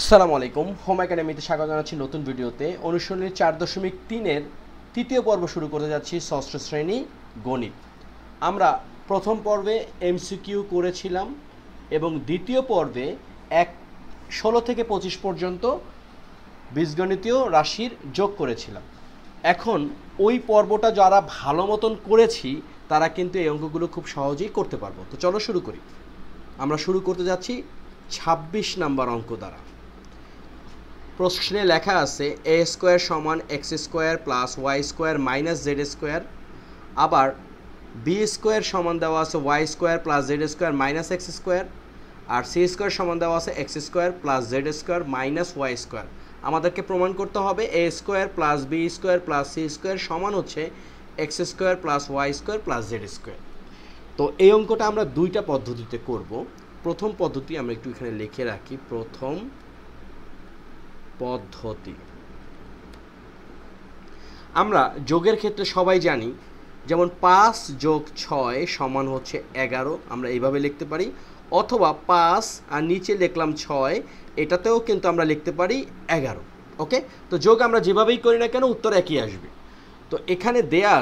আসসালামু আলাইকুম। হোম একাডেমিতে স্বাগত জানাচ্ছি নতুন ভিডিওতে। অনুশীলনী 4.3-এর তৃতীয় পর্ব শুরু করতে যাচ্ছি, ষষ্ঠ শ্রেণী গণিত। আমরা প্রথম পর্বে এমসিকিউ করেছিলাম এবং দ্বিতীয় পর্বে 16 থেকে 25 পর্যন্ত বীজগণিতীয় রাশির যোগ করেছিলাম। এখন ওই পর্বটা যারা ভালো মতন করেছি তারা কিন্তু এই অঙ্কগুলো খুব সহজেই করতে পারবো। তো চলো শুরু করি। আমরা শুরু করতে যাচ্ছি 26 নাম্বার অঙ্ক দ্বারা। প্রশ্নে লেখা আছে এ স্কোয়ার সমান X square plus Y square minus Z square, আবার বি স্কোয়ার সমান দেওয়া আছে Y square plus Z square minus X square, আর সি স্কোয়ার সমান দেওয়া আছে X square plus Z square minus Y square. আমাদেরকে প্রমাণ করতে হবে A square plus B square plus C square সমান হচ্ছে X square plus Y square plus Z square. তো এই অঙ্কটা আমরা দুইটা পদ্ধতিতে করব। প্রথম পদ্ধতি আমরা একটু এখানে লিখে রাখি। প্রথম পদ্ধতি, আমরা যোগের ক্ষেত্রে সবাই জানি, যেমন 5 যোগ 6 সমান হচ্ছে 11, আমরা এইভাবে লিখতে পারি, অথবা 5 আর নিচে লিখলাম 6, এটাতেও কিন্তু আমরা লিখতে পারি 11। ওকে, তো যোগ আমরা যেভাবেই করি না কেন উত্তর একই আসবে। তো এখানে দেয়া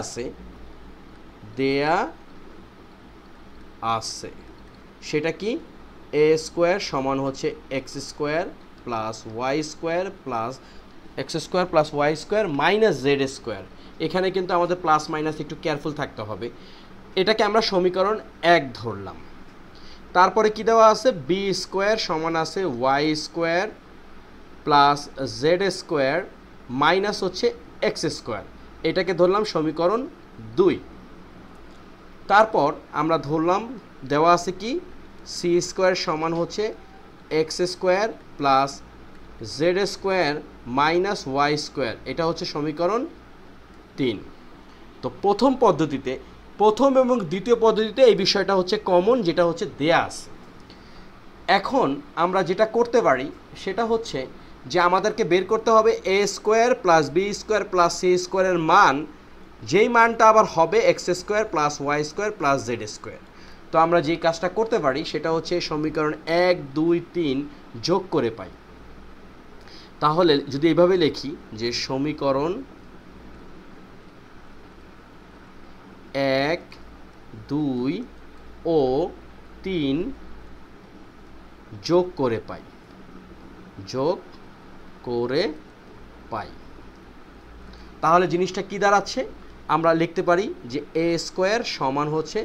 আছে সেটা কি, এ স্কোয়ার সমান হচ্ছে X square plus Y square plus X square plus Y square minus Z square. এখানে কিন্তু আমাদের প্লাস মাইনাস একটু কেয়ারফুল থাকতে হবে। এটাকে আমরা সমীকরণ 1 ধরলাম। তারপরে কি দেওয়া আছে, বি স্কোয়ার সমান আছে Y square plus Z square minus হচ্ছে এক্স স্কোয়ার, এটাকে ধরলাম সমীকরণ 2। তারপর আমরা ধরলাম দেওয়া আছে কি, সি স্কোয়ার সমান হচ্ছে X square plus Z square minus Y square, এটা হচ্ছে সমীকরণ 3। তো প্রথম পদ্ধতিতে, প্রথম এবং দ্বিতীয় পদ্ধতিতে এই বিষয়টা হচ্ছে কমন, যেটা হচ্ছে দেয়া আছে। এখন আমরা যেটা করতে পারি সেটা হচ্ছে যে আমাদেরকে বের করতে হবে A square plus B square plus C স্কোয়ারের মান, যেই মানটা আবার হবে X square plus Y square plus Z square. তো আমরা যেই কাজটা করতে পারি সেটা হচ্ছে সমীকরণ 1, 2, 3 যোগ করে পাই। তাহলে যদি এইভাবে লিখি যে সমীকরণ 1, 2 ও 3 যোগ করে পাই, তাহলে জিনিসটা কি দাঁড়াচ্ছে, আমরা লিখতে পারি যে এ স্কোয়ার সমান হচ্ছে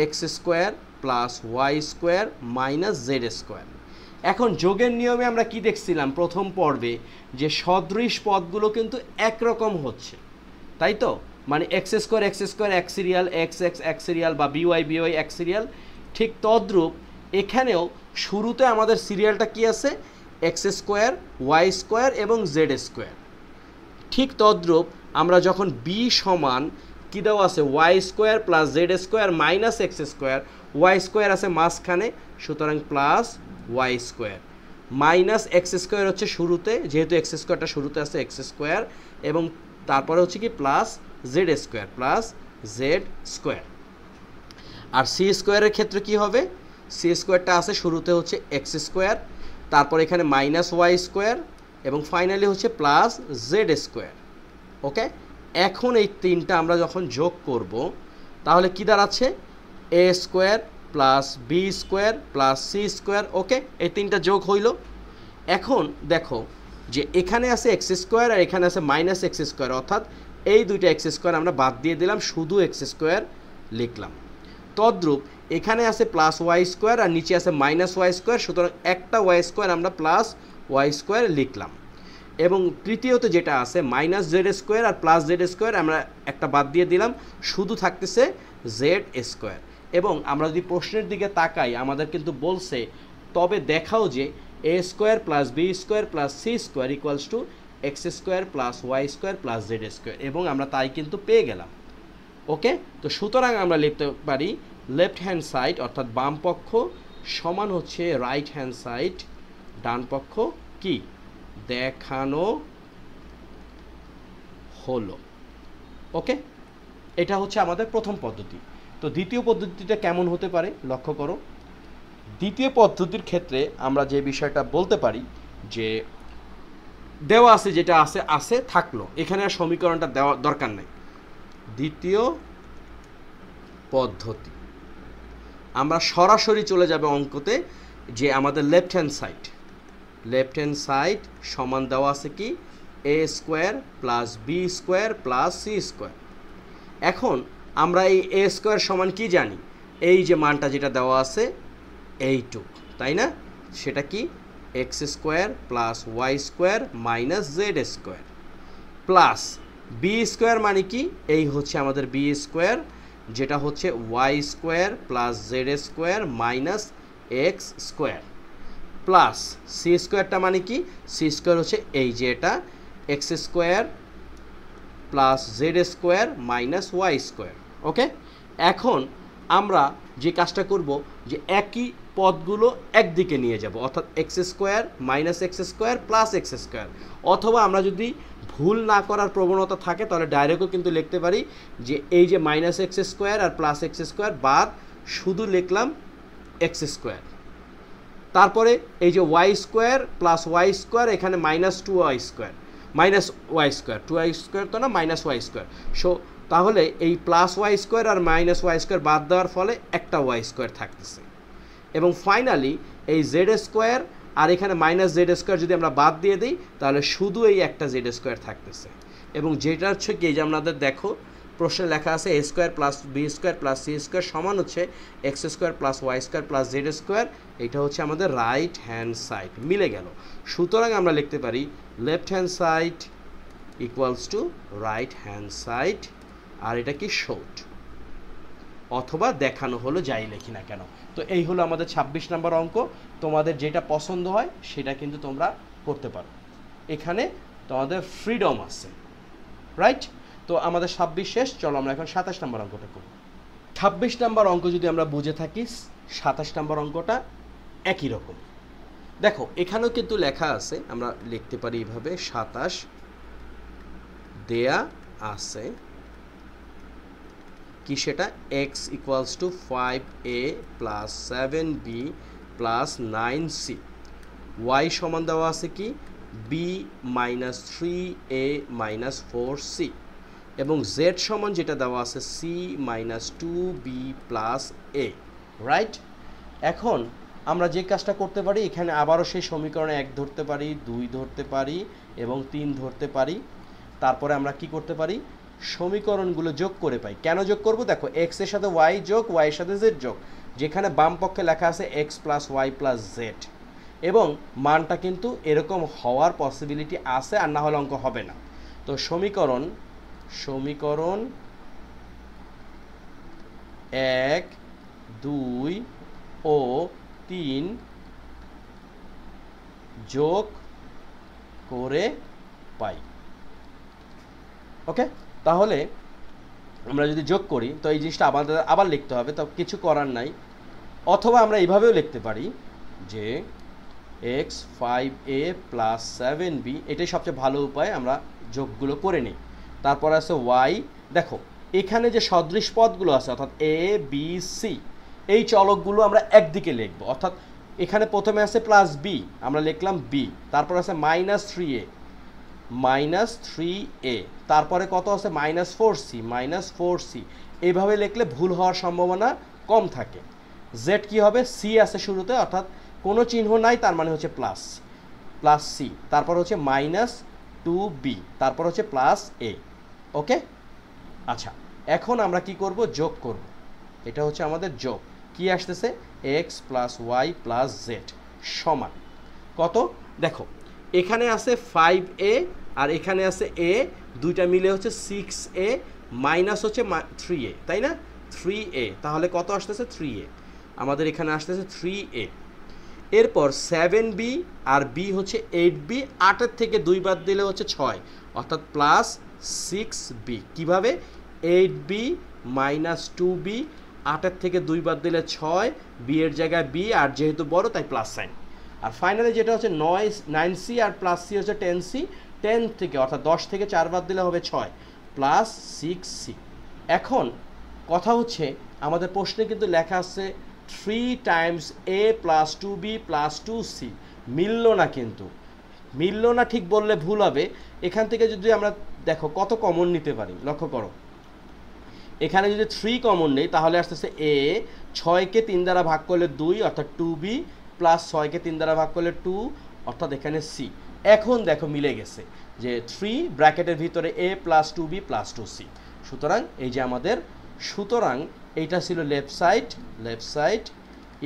X square plus Y square minus Z square. এখন যোগের নিয়মে আমরা কি দেখছিলাম প্রথম পর্বে, যে সদৃশ পদগুলো কিন্তু একরকম হচ্ছে, তাই তো, মানে এক্স স্কোয়ার এক সিরিয়াল, এক্স সিরিয়াল, বা বিওয়াই এক সিরিয়াল। ঠিক তদ্রূপ এখানেও শুরুতে আমাদের সিরিয়ালটা কি আছে, এক্স স্কোয়ার, ওয়াই স্কোয়ার এবং জেড স্কোয়ার। ঠিক তদ্রূপ আমরা যখন বি সমান কী দেওয়া আছে, Y square plus Z square minus X square, Y square আছে মাঝখানে, সুতরাং plus Y square minus X square হচ্ছে শুরুতে, যেহেতু এক্স স্কোয়ারটা শুরুতে আছে এক্স স্কোয়ার, এবং তারপরে হচ্ছে কি প্লাস জেড স্কোয়ার। আর সি স্কোয়ারের ক্ষেত্রে কি হবে, সি স্কোয়ারটা আছে শুরুতে হচ্ছে এক্স স্কোয়ার, তারপর এখানে মাইনাস ওয়াই স্কোয়ার এবং ফাইনালি হচ্ছে প্লাস জেড স্কোয়ার। ওকে, এখন এই তিনটা আমরা যখন যোগ করব তাহলে কি দাঁড়াচ্ছে, A square plus B square plus C square. Okay, এই তিনটা যোগ হইল। এখন দেখো যে এখানে আছে এক্স স্কোয়ার আর এখানে আছে মাইনাস এক্স স্কোয়ার, অর্থাৎ এই দুইটা এক্স স্কোয়ার আমরা বাদ দিয়ে দিলাম, শুধু এক্স স্কোয়ার লিখলাম। তদ্রূপ এখানে আছে প্লাস ওয়াই স্কোয়ার আর নিচে আছে মাইনাস ওয়াই স্কোয়ার, সুতরাং একটা ওয়াই স্কোয়ার আমরা প্লাস ওয়াই স্কোয়ার লিখলাম। এবং তৃতীয়ত যেটা আছে মাইনাস জেড স্কোয়ার আর প্লাস জেড স্কোয়ার, আমরা একটা বাদ দিয়ে দিলাম, শুধু থাকতেছে জেড স্কোয়ার। এবং আমরা যদি প্রশ্নের দিকে তাকাই, আমাদের কিন্তু বলছে তবে দেখাও যে A square plus B square plus C square equals to X square plus Y square plus Z square, এবং আমরা তাই কিন্তু পেয়ে গেলাম। ওকে, তো সুতরাং আমরা লিখতে পারি লেফট হ্যান্ড সাইড অর্থাৎ বাম পক্ষ সমান হচ্ছে রাইট হ্যান্ড সাইড, ডান পক্ষ কি দেখানো হলো। ওকে, এটা হচ্ছে আমাদের প্রথম পদ্ধতি। তো দ্বিতীয় পদ্ধতিটা কেমন হতে পারে লক্ষ্য করো। দ্বিতীয় পদ্ধতির ক্ষেত্রে আমরা যে বিষয়টা বলতে পারি যে দেওয়া আছে যেটা আছে আছে থাকলো, এখানে আর সমীকরণটা দেওয়া দরকার নেই। দ্বিতীয় পদ্ধতি, আমরা সরাসরি চলে যাবে অঙ্কতে, যে আমাদের লেফট হ্যান্ড সাইড সমান দেওয়া আছে কি A square plus B square plus C square. এখন আমরা এই এ স্কোয়ার সমান কি জানি, এই যে মানটা যেটা দেওয়া আছে এইটুক, তাই না? সেটা কি X square plus Y square minus Z square plus B square মানে কি, এই হচ্ছে আমাদের বি স্কোয়ার, যেটা হচ্ছে Y square plus Z square minus X square plus C স্কোয়ারটা মানে কি, সি স্কোয়ার হচ্ছে এই যে এটা X square plus Z square minus Y square. Okay, এখন আমরা যে কাজটা করব, যে একই পদগুলো একদিকে নিয়ে যাব, অর্থাৎ x square minus X square plus X square, অথবা আমরা যদি ভুল না করার প্রবণতা থাকে তাহলে ডাইরেক্টও কিন্তু লিখতে পারি যে এই যে মাইনাস এক্স স্কোয়ার আর প্লাস এক্স স্কোয়ার বাদ শুধু লিখলাম এক্স স্কোয়ার, তারপরে এই যে Y square plus Y square, এখানে minus two Y square minus Y square, two Y square তো না, মাইনাস ওয়াই স্কোয়ার। সো তাহলে এই প্লাস ওয়াই স্কোয়ার আর মাইনাস ওয়াই স্কোয়ার বাদ দেওয়ার ফলে একটা ওয়াই স্কোয়ার থাকতেছে, এবং ফাইনালি এই জেড স্কোয়ার আর এখানে মাইনাস জেড স্কোয়ার যদি আমরা বাদ দিয়ে দিই তাহলে শুধু এই একটা জেড স্কোয়ার থাকতেছে, এবং যেটা হচ্ছে কি, যে আমাদের দেখো প্রশ্নে লেখা আছে A square plus B square plus C square সমান হচ্ছে X square plus Y square plus Z square, এটা হচ্ছে আমাদের রাইট হ্যান্ড সাইড, মিলে গেল। সুতরাং আমরা লিখতে পারি left hand side equals to right hand side, আর এটা কি শর্ট, অথবা দেখানো হলো, যাই লিখি না কেন। তো এই হলো আমাদের 26 নম্বর অঙ্ক। তোমাদের যেটা পছন্দ হয় সেটা কিন্তু তোমরা করতে পারো, এখানে তোমাদের ফ্রিডম আছে, রাইট? তো আমাদের 26 শেষ, চলো আমরা এখন 27 নম্বর অঙ্কটা করব। 26 নম্বর অঙ্ক যদি আমরা বুঝে থাকি, 27 নম্বর অঙ্কটা একই রকম। দেখো এখানেও কিন্তু লেখা আছে, আমরা লিখতে পারি এইভাবে, 27 দেয়া আছে কি, সেটা x equals to 5a plus 7b plus 9c, y সমান দেওয়া আছে কি b minus 3a minus 4c, এবং z সমান যেটা দেওয়া আছে c minus 2b plus a, right? এখন আমরা যে কাজটা করতে পারি, এখানে আবারও সেই সমীকরণে 1 ধরতে পারি, 2 ধরতে পারি এবং 3 ধরতে পারি। তারপরে আমরা কি করতে পারি, সমীকরণগুলো যোগ করে পাই। কেন যোগ করব, দেখো এক্স এর সাথে ওয়াই যোগ, ওয়াই এর সাথে জেড যোগ, যেখানে বাম পক্ষে লেখা আছে X plus Y plus Z, এবং মানটা কিন্তু এরকম হওয়ার পসিবিলিটি আছে, আর না হলে অঙ্ক হবে না। তো সমীকরণ 1, 2 ও 3 যোগ করে পাই। ওকে, তাহলে আমরা যদি যোগ করি তো এই জিনিসটা আমাদের আবার লিখতে হবে, তো কিছু করার নাই। অথবা আমরা এইভাবেও লিখতে পারি যে এক্স 5a প্লাস 7b, এটাই সবচেয়ে ভালো উপায়, আমরা যোগগুলো করে নিই। তারপর আছে ওয়াই, দেখো এখানে যে সদৃশ পদগুলো আছে অর্থাৎ এ বি সি, এই চলকগুলো আমরা একদিকে লিখব, অর্থাৎ এখানে প্রথমে আছে প্লাস বি, আমরা লিখলাম বি, তারপর আছে মাইনাস 3a, তারপরে কত আছে মাইনাস 4c, এইভাবে লিখলে ভুল হওয়ার সম্ভাবনা কম থাকে। জেড কি হবে, সি আছে শুরুতে, অর্থাৎ কোনো চিহ্ন নাই, তার মানে হচ্ছে প্লাস সি, তারপর হচ্ছে মাইনাস 2b, তারপর হচ্ছে প্লাস এ। ওকে, আচ্ছা এখন আমরা কি করব, যোগ করব। এটা হচ্ছে আমাদের যোগ, কি আসতেছে X plus Y plus Z সমান কত, দেখো এখানে আছে 5a আর এখানে আছে a, দুইটা মিলে হচ্ছে 6a মাইনাস হচ্ছে 3a, তাই না? 3a, তাহলে কত আসতেছে 3a, আমাদের এখানে আসতেছে 3a। এরপর 7b আর b হচ্ছে 8b, 8-এর থেকে 2 বাদ দিলে হচ্ছে 6, অর্থাৎ প্লাস 6b। কিভাবে, 8b মাইনাস 2b, 8-এর থেকে 2 বাদ দিলে 6, b এর জায়গায় b, আর যেহেতু বড় তাই প্লাস সাইন। আর ফাইনালি যেটা হচ্ছে 9c আর প্লাস c হচ্ছে 10c, 10 থেকে অর্থাৎ 10 থেকে 4 বাদ দিলে হবে 6 প্লাস 6c। এখন কথা হচ্ছে আমাদের প্রশ্নে কিন্তু লেখা আছে 3 Times a plus 2b plus 2c, মিলল না কিন্তু। মিললো না ঠিক বললে ভুল হবে। এখান থেকে যদি আমরা দেখো কত কমন নিতে পারি, লক্ষ্য করো এখানে যদি 3 কমন নেই তাহলে আসতেছে এ, 6কে 3 দ্বারা ভাগ করলে 2 অর্থাৎ 2b, প্লাস 6কে 3 দ্বারা ভাগ করলে 2 অর্থাৎ এখানে সি। এখন দেখো মিলে গেছে যে 3 ব্র্যাকেটের ভিতরে এ প্লাস 2b প্লাস 2c। সুতরাং এই যে আমাদের, সুতরাং এইটা ছিল লেফট সাইড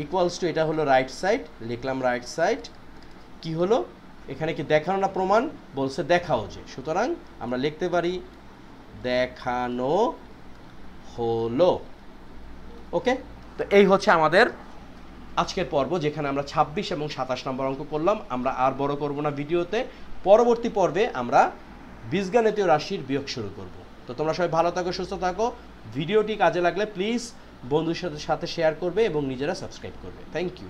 ইকুয়ালস টু এটা হলো রাইট সাইড, লিখলাম রাইট সাইড। কি হলো এখানে, কি দেখানো না প্রমাণ? বলছে দেখাও যে, সুতরাং আমরা লিখতে পারি দেখানো হলো। ওকে, তো এই হচ্ছে আমাদের আজকের পর্ব, যেখানে আমরা 26 এবং 27 নম্বর অঙ্ক করলাম। আমরা আর বড় করব না ভিডিওতে, পরবর্তী পর্বে আমরা বীজগণিতীয় রাশির বিয়োগ শুরু করব। তো তোমরা সবাই ভালো থাকো, সুস্থ থাকো। ভিডিওটি কাজে লাগলে প্লিজ বন্ধুদের সাথে শেয়ার করবে এবং নিজেরা সাবস্ক্রাইব করবে। Thank you.